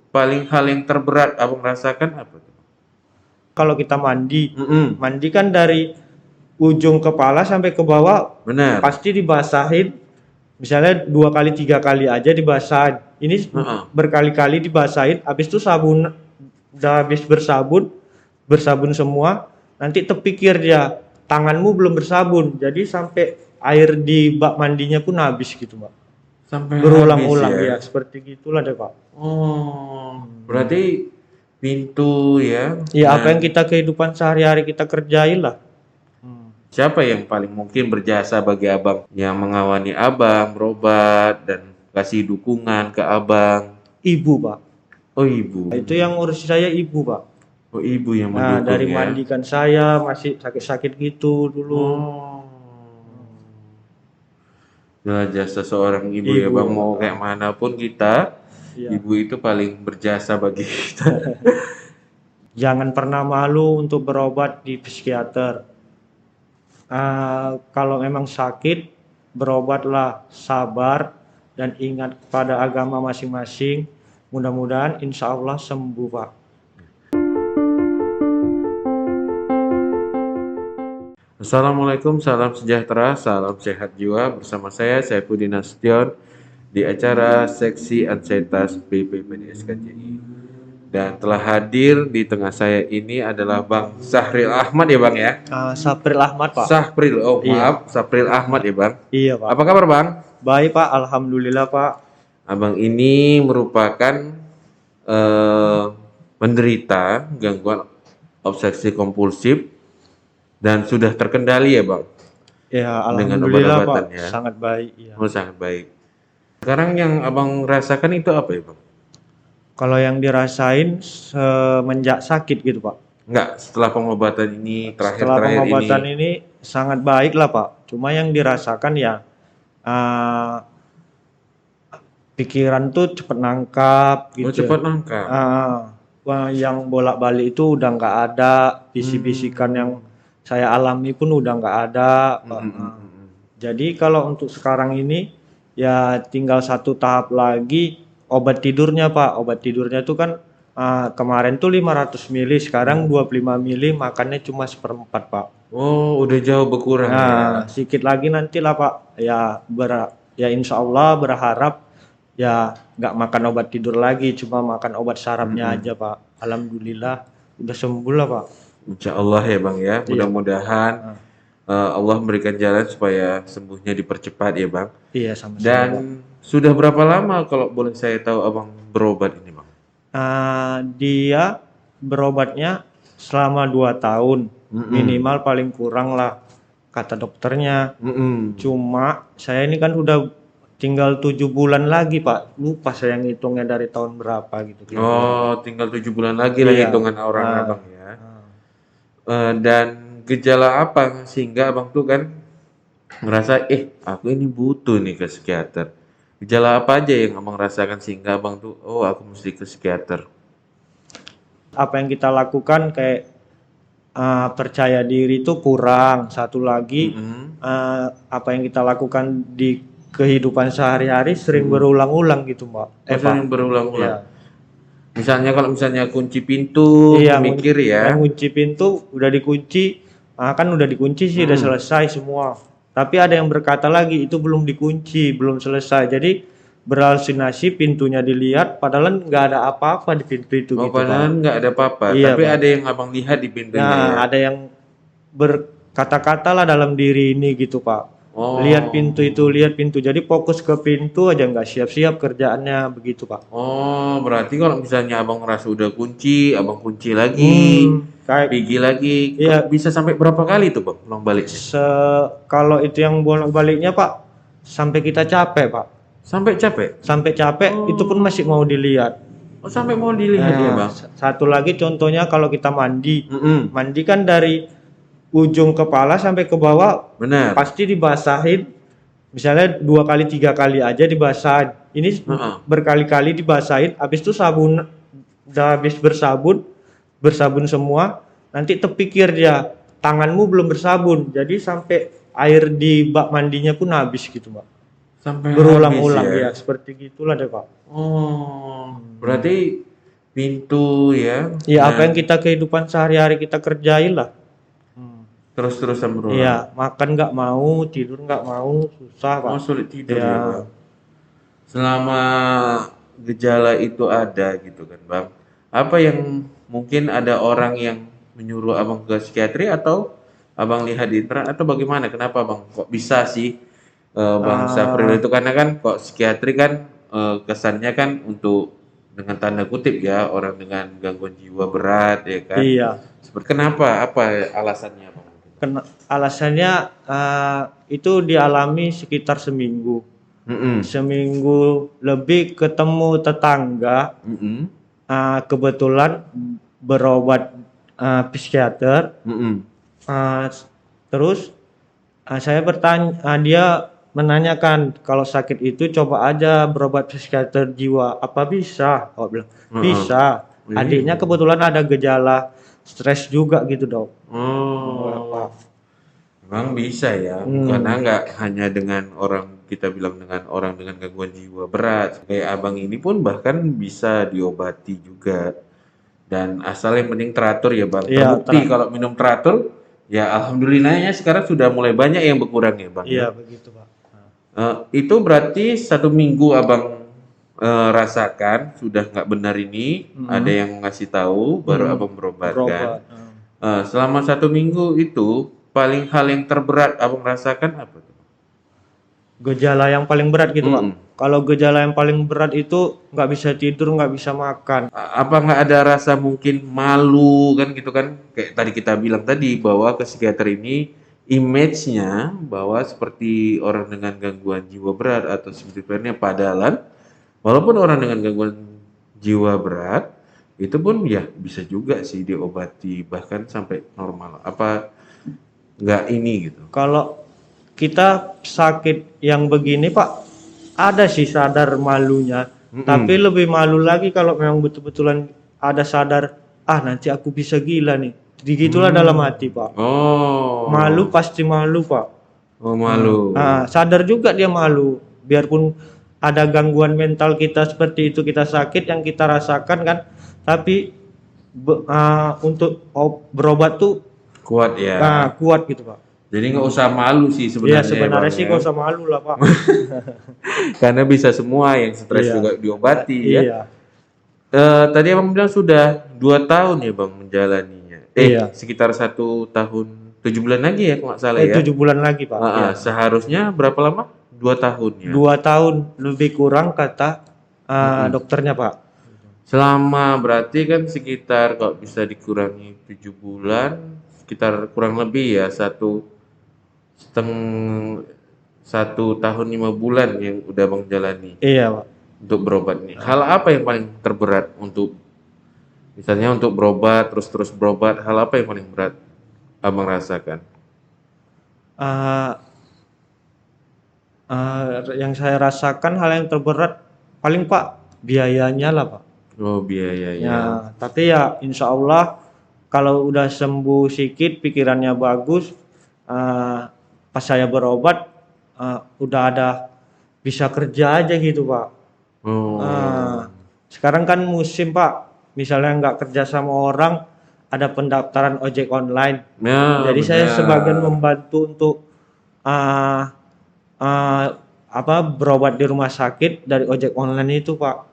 paling hal yang terberat abang rasakan apa tuh? Kalau kita mandi kan dari ujung kepala sampai ke bawah Benar. pasti dibasahin. Misalnya 2 kali 3 kali aja dibasahin. Ini Heeh. berkali-kali dibasahin. Habis itu sabun, udah habis bersabun semua. Nanti terpikir dia tanganmu belum bersabun. Jadi sampai air di bak mandinya pun habis gitu, Pak. Sampai habis Berulang-ulang ya. ya, seperti gitulah deh, Pak. Oh, berarti pintu ya. Ya apa yang Dan kita kehidupan sehari-hari kita kerjain lah. siapa yang paling mungkin berjasa bagi abang yang mengawani abang berobat dan kasih dukungan ke abang? Ibu, Pak. Oh ibu. Itu yang urus saya ibu, Pak. Oh ibu yang Nah, mendukung dari ya. mandikan saya masih sakit-sakit gitu dulu. Oh. Adalah jasa seorang ibu ya Ibu, bang, mau kayak manapun kita, iya. ibu itu paling berjasa bagi kita. Jangan pernah malu untuk berobat di psikiater. Kalau memang sakit, berobatlah sabar dan ingat pada agama masing-masing. Mudah-mudahan insya Allah sembuh, Pak. Assalamualaikum, salam sejahtera, salam sehat jiwa. Bersama saya Saifuddin Nasution di acara Seksi Ansietas BPPDS KJI. Dan telah hadir di tengah saya ini adalah Bang Sahril Ahmad ya Bang ya? Sapril Ahmad, Pak. Sahril, oh Iya, maaf, Sahril Ahmad ya Bang. iya, Pak. Apa kabar Bang? Baik, Pak. Alhamdulillah, Pak. Abang ini merupakan eh, menderita gangguan obsesi kompulsif dan sudah terkendali ya Bang Ya, dengan alhamdulillah, Pak. obat-obatan ya. Sangat baik, iya. Oh sangat baik. Sekarang yang Abang rasakan itu apa ya Bang? Kalau yang dirasain semenjak sakit gitu, Pak. Enggak, setelah pengobatan ini Setelah terakhir-terakhir pengobatan ini. ini sangat baik lah, Pak. Cuma yang dirasakan ya eh, pikiran tuh cepet nangkap Oh gitu. cepat nangkap. Yang bolak-balik itu udah nggak ada, Hmm. bisik-bisikan yang saya alami pun udah nggak ada, Hmm, Pak. hmm, hmm, hmm. Jadi kalau untuk sekarang ini ya tinggal satu tahap lagi obat tidurnya, Pak. Obat tidurnya tuh kan kemarin tuh 500 mili, sekarang 25 mili, makannya cuma seperempat, Pak. Oh udah jauh berkurang ya. Nah, sedikit lagi nantilah, Pak. Ya insya Allah berharap ya nggak makan obat tidur lagi, cuma makan obat Hmm, sarafnya hmm. aja, Pak. Alhamdulillah udah sembuh lah, Pak. Insya Allah ya Bang ya. Iya, Pak. Mudah-mudahan Ah, Allah memberikan jalan supaya sembuhnya dipercepat ya Bang. iya sama-sama, Pak. Dan sudah berapa lama kalau boleh saya tahu Abang berobat ini Bang? Dia berobatnya selama 2 tahun, Mm-mm. minimal paling kurang lah kata dokternya. Mm-mm. Cuma saya ini kan udah tinggal 7 bulan lagi, Pak. Lupa saya ngitungnya dari tahun berapa gitu kira-kira. Oh, tinggal 7 bulan lagi lah Iya. hitungan orang Ah, abang ya. ah. Dan gejala apa sehingga abang tuh kan ngerasa, aku ini butuh nih ke psikiater. Gejala apa aja yang abang rasakan sehingga abang tuh, oh aku mesti ke psikiater. Apa yang kita lakukan kayak percaya diri itu kurang. Satu lagi Mm-mm. apa yang kita lakukan di kehidupan sehari-hari sering berulang-ulang gitu, Mbak. Oh, Pak. sering berulang-ulang. Iya. Misalnya kalau misalnya kunci pintu, Iya, mikir ya. ngunci pintu udah dikunci, kan udah dikunci sih, udah selesai semua. Tapi ada yang berkata lagi itu belum dikunci, belum selesai. Jadi berhalusinasi pintunya dilihat, padahal nggak ada apa-apa di pintu itu Oh, gitu, Pak. padahal nggak ada apa-apa, Iya, tapi Pak. ada yang abang lihat di pintunya ya. Nah, ada yang berkata-kata lah dalam diri ini gitu, Pak. Lihat Oh, pintu itu, lihat pintu. Jadi fokus ke pintu aja, nggak siap-siap kerjaannya begitu, Pak. oh, berarti kalau misalnya abang ngerasa udah kunci, abang kunci lagi, Kayak pergi lagi, iya, bisa sampai berapa kali tuh bang, ulang baliknya? kalau itu yang bolak-baliknya, Pak, sampai kita capek, Pak. Sampai capek? Sampai capek itu pun masih mau dilihat. Oh, sampai mau dilihat ya bang? Satu lagi contohnya kalau kita mandi. Mm-mm. Mandi kan dari ujung kepala sampai ke bawah Benar. pasti dibasahin. Misalnya 2 kali 3 kali aja dibasahin. Ini Heeh. berkali-kali dibasahin. Habis itu sabun, udah habis bersabun semua. Nanti terpikir dia tanganmu belum bersabun. Jadi sampai air di bak mandinya pun habis gitu, Pak. Sampai habis Berulang-ulang ya? ya, seperti gitulah deh, Pak. Oh, berarti pintu ya, Ya apa yang dan kita kehidupan sehari-hari kita kerjain lah. terus-terusan Iya, berulang. makan nggak mau, tidur nggak mau, susah Pak. Oh, sulit tidur Ya, ya, Bang. Selama gejala itu ada gitu kan, Bang. Apa yang mungkin ada orang yang menyuruh Abang ke psikiatri atau Abang lihat di internet atau bagaimana? Kenapa Bang kok bisa sih Bang Sapril ah, itu karena kan kok psikiatri kan kesannya kan untuk dengan tanda kutip ya orang dengan gangguan jiwa berat ya kan. iya. Seperti kenapa? Apa alasannya Bang? Alasannya itu dialami sekitar seminggu. Mm-mm. Seminggu lebih ketemu tetangga, Mm-mm. kebetulan berobat psikiater. Mm-mm. Ah, terus saya bertanya, dia menanyakan kalau sakit itu coba aja berobat psikiater jiwa, apa bisa? Oh bilang Heeh. bisa. Adiknya Iya. kebetulan ada gejala stres juga gitu dok. Oh, Pak. memang bisa ya. Karena Hmm, nggak hanya dengan orang kita bilang dengan orang dengan gangguan jiwa berat. Kayak abang ini pun bahkan bisa diobati juga. Dan asal yang penting teratur ya bang. iya Terbukti kalau minum teratur, ya alhamdulillahnya sekarang sudah mulai banyak yang berkurang ya bang ya. iya begitu pak. Nah, Itu berarti 1 minggu abang rasakan sudah nggak benar ini. Ada mm, yang ngasih tahu, baru mm, abang berobat kan. berobat. Selama 1 minggu itu paling hal yang terberat abang rasakan apa tuh? Gejala yang paling berat gitu pak. Mm-mm. Kalau gejala yang paling berat itu nggak bisa tidur, nggak bisa makan. Apa nggak ada rasa mungkin malu kan gitu kan? Kayak tadi kita bilang tadi bahwa ke psikiater ini image-nya bahwa seperti orang dengan gangguan jiwa berat atau schizophrenia padahal walaupun orang dengan gangguan jiwa berat itu pun ya bisa juga sih diobati bahkan sampai normal. Apa nggak ini gitu? Kalau kita sakit yang begini Pak, ada sih sadar malunya. Tapi Mm-mm. lebih malu lagi kalau memang betul-betulan ada sadar, nanti aku bisa gila nih. Begitulah dalam Hmm. hati Pak. Malu Oh, pasti malu Pak. oh malu. Sadar juga dia malu. Biarpun ada gangguan mental kita seperti itu, kita sakit yang kita rasakan kan. Tapi untuk berobat tuh Kuat ya. kuat gitu Pak. Jadi nggak usah malu sih Ya sebenarnya ya sebenarnya Bang sih ya. gak usah malu lah Pak. Karena bisa semua yang stres Iya. juga diobati ya. Iya. Tadi Abang bilang sudah 2 tahun ya Bang menjalaninya. Iya. Sekitar 1 tahun 7 bulan lagi ya kalau nggak salah ya. 7 bulan lagi Pak. Iya. Seharusnya berapa lama? 2 tahun ya. 2 tahun lebih kurang kata Mm-mm. dokternya Pak. Selama berarti kan sekitar kalau bisa dikurangi 7 bulan, sekitar kurang lebih ya setengah 1 tahun 5 bulan yang udah Bang jalani Iya Pak. untuk berobat nih. Hal apa yang paling terberat untuk misalnya untuk berobat terus berobat, hal apa yang paling berat Abang rasakan? Ah, yang saya rasakan hal yang terberat paling Pak biayanya lah Pak. Oh biaya Ya, ya. tapi ya insya Allah kalau udah sembuh sedikit, pikirannya bagus, pas saya berobat udah ada bisa kerja aja gitu Pak. Oh, Sekarang kan musim Pak, misalnya nggak kerja sama orang, ada pendaftaran ojek online. ya Jadi saya sebagian benar. membantu untuk uh, uh, berobat di rumah sakit dari ojek online itu Pak.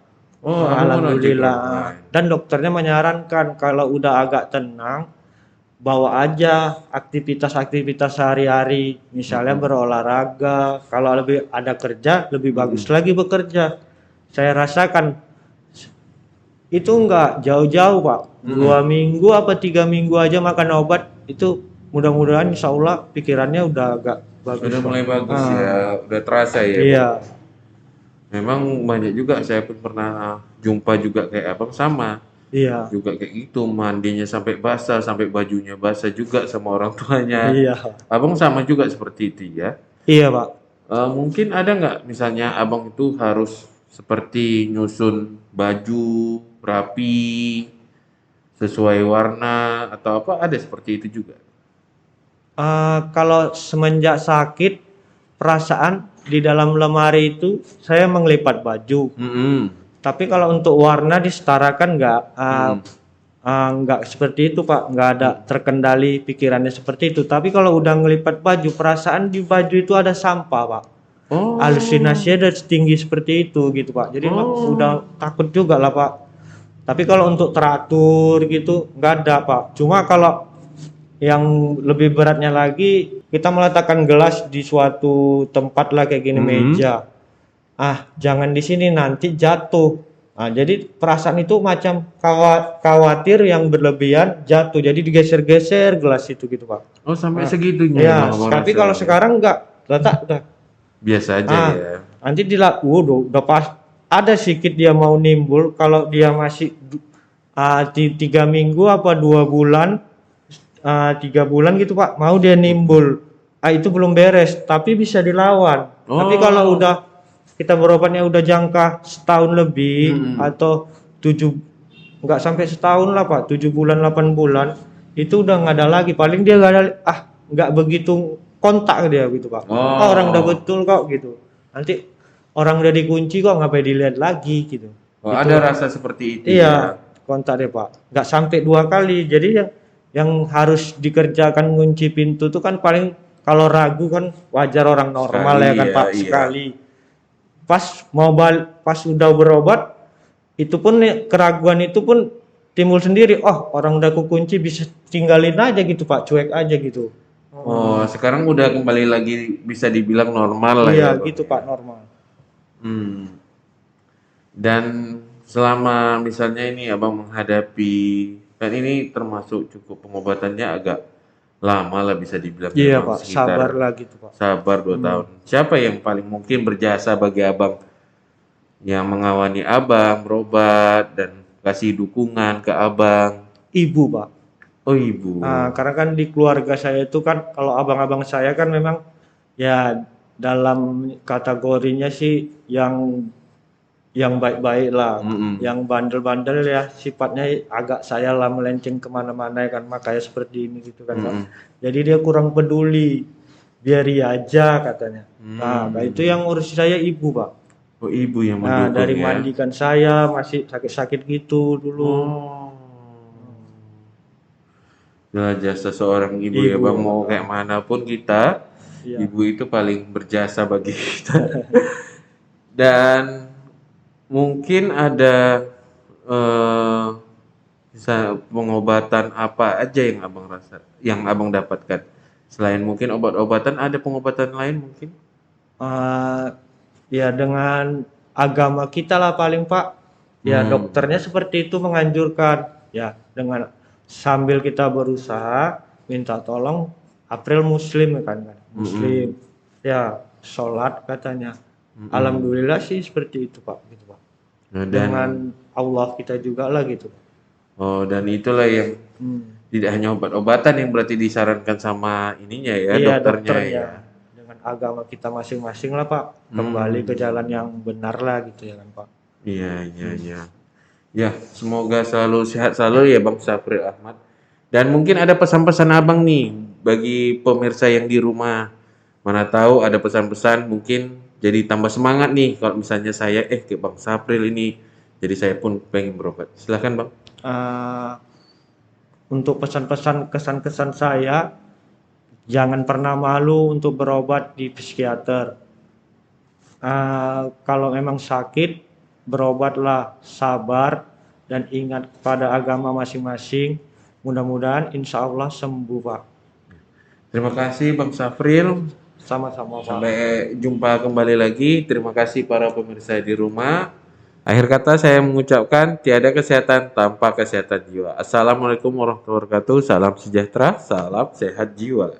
Oh, Abang kan ojek Alhamdulillah. online. Dan dokternya menyarankan kalau udah agak tenang, bawa aja aktivitas-aktivitas sehari-hari, misalnya berolahraga. Kalau lebih ada kerja, lebih bagus lagi bekerja. Saya rasakan itu enggak jauh-jauh Pak. 2 minggu apa 3 minggu aja makan obat itu mudah-mudahan insya Allah pikirannya udah agak bagus Sudah Pak. mulai bagus ya, udah terasa ya Bang. Iya, Memang banyak juga saya pun pernah jumpa juga kayak Abang sama. iya, Juga kayak gitu mandinya sampai basah, sampai bajunya basah juga sama orang tuanya. iya, Abang sama juga seperti itu ya. iya Pak. Mungkin ada nggak misalnya abang itu harus seperti nyusun baju rapi, sesuai warna atau apa ada seperti itu juga? Kalau semenjak sakit, perasaan di dalam lemari itu saya melipat baju. Mm-mm. Tapi kalau untuk warna disetarakan Hmm. nggak seperti itu Pak, nggak ada terkendali pikirannya seperti itu. Tapi kalau udah ngelipat baju, perasaan di baju itu ada sampah Pak. Oh, Halusinasinya udah setinggi seperti itu gitu Pak. Jadi oh, udah takut juga lah Pak. Tapi kalau untuk teratur gitu nggak ada Pak. Cuma kalau yang lebih beratnya lagi, kita meletakkan gelas di suatu tempat lah kayak gini mm-mm. meja. Jangan di sini nanti jatuh. Jadi perasaan itu macam khawatir yang berlebihan jatuh. Jadi digeser-geser gelas itu gitu, Pak. Oh, sampai Ah, segitunya ya, emang abang tapi rasa kalau ya. sekarang enggak, letak udah. Biasa aja Ah, ya. nanti udah pas ada sedikit dia mau nimbul kalau dia masih 3 minggu apa 2 bulan, 3 bulan gitu Pak, mau dia nimbul. Itu belum beres, tapi bisa dilawan. Tapi kalau Oh, udah kita berobatnya udah jangka setahun lebih mm-mm. atau tujuh, nggak sampai setahun lah Pak, 7 bulan 8 bulan, itu udah nggak ada lagi. Paling dia nggak ada, nggak begitu kontak dia gitu Pak. Orang udah Oh, betul kok gitu. Nanti orang udah dikunci kok ngapain dilihat lagi gitu. oh, ada Itu rasa seperti itu iya, ya. kontak deh Pak. Nggak sampai 2 kali. Jadi yang harus dikerjakan ngunci pintu tuh kan paling kalau ragu kan wajar orang normal Sekali ya kan ya, Pak, iya. sekali. Pas udah berobat itu pun keraguan itu pun timbul sendiri. Oh, orang udah kukunci bisa tinggalin aja gitu Pak, cuek aja gitu. Oh, sekarang udah kembali lagi bisa dibilang normal lah Iya, ya, Bang gitu ya. Pak, normal. Hmm. Dan selama misalnya ini Abang menghadapi, kan ini termasuk cukup pengobatannya agak lama lah bisa dibilang ya Iya Bang, Pak, sabar sekitar lah gitu Pak. sabar 2 tahun. Siapa yang paling mungkin berjasa bagi Abang yang mengawani Abang berobat dan kasih dukungan ke Abang? Ibu Pak. Oh, ibu. Karena kan di keluarga saya itu kan kalau abang-abang saya kan memang ya dalam kategorinya sih yang baik-baik lah, Mm-mm. yang bandel-bandel ya sifatnya agak saya lah melenceng kemana-mana ya kan makanya seperti ini gitu kan Pak. Mm-mm. Jadi dia kurang peduli, biari aja katanya. Itu Hmm. yang urus saya ibu Pak. Oh, ibu yang mendukung Dari ya. mandikan saya masih sakit-sakit gitu dulu. Oh. Nah, jasa seorang ibu ya Ibu, Bang, mau kayak mana pun kita, iya, ibu itu paling berjasa bagi kita. Dan mungkin ada eh bisa pengobatan apa aja yang Abang rasa, yang Abang dapatkan? Selain mungkin obat-obatan, ada pengobatan lain mungkin? eh, ya dengan agama kita lah paling Pak. Ya Hmm. dokternya seperti itu menganjurkan. Ya dengan sambil kita berusaha minta tolong April Muslim kan, Mm-mm. Muslim. Ya sholat katanya. Mm-mm. Alhamdulillah sih seperti itu Pak, gitu Pak. Nah, Dengan Allah kita juga lah gitu. dan itulah yang Hmm. tidak hanya obat-obatan yang berarti disarankan sama ininya ya, Iya dokternya dokternya ya. dengan agama kita masing-masing lah Pak. Kembali ke Hmm. jalan yang benar lah gitu ya kan Pak. Iya, iya, iya. Ya, semoga selalu sehat selalu ya Bang Safri Ahmad. Dan mungkin ada pesan-pesan Abang nih bagi pemirsa yang di rumah. Mana tahu ada pesan-pesan mungkin jadi tambah semangat nih kalau misalnya saya ke Bang Sapril ini. Jadi saya pun pengen berobat. Silahkan Bang. Eh, untuk pesan-pesan kesan-kesan saya, jangan pernah malu untuk berobat di psikiater. Kalau memang sakit, berobatlah sabar dan ingat pada agama masing-masing. Mudah-mudahan insya Allah sembuh Pak. Terima kasih Bang Safril. Sama-sama Pak. Sampai jumpa kembali lagi. Terima kasih para pemirsa di rumah. Akhir kata saya mengucapkan tiada kesehatan tanpa kesehatan jiwa. Assalamualaikum warahmatullahi wabarakatuh. Salam sejahtera, salam sehat jiwa.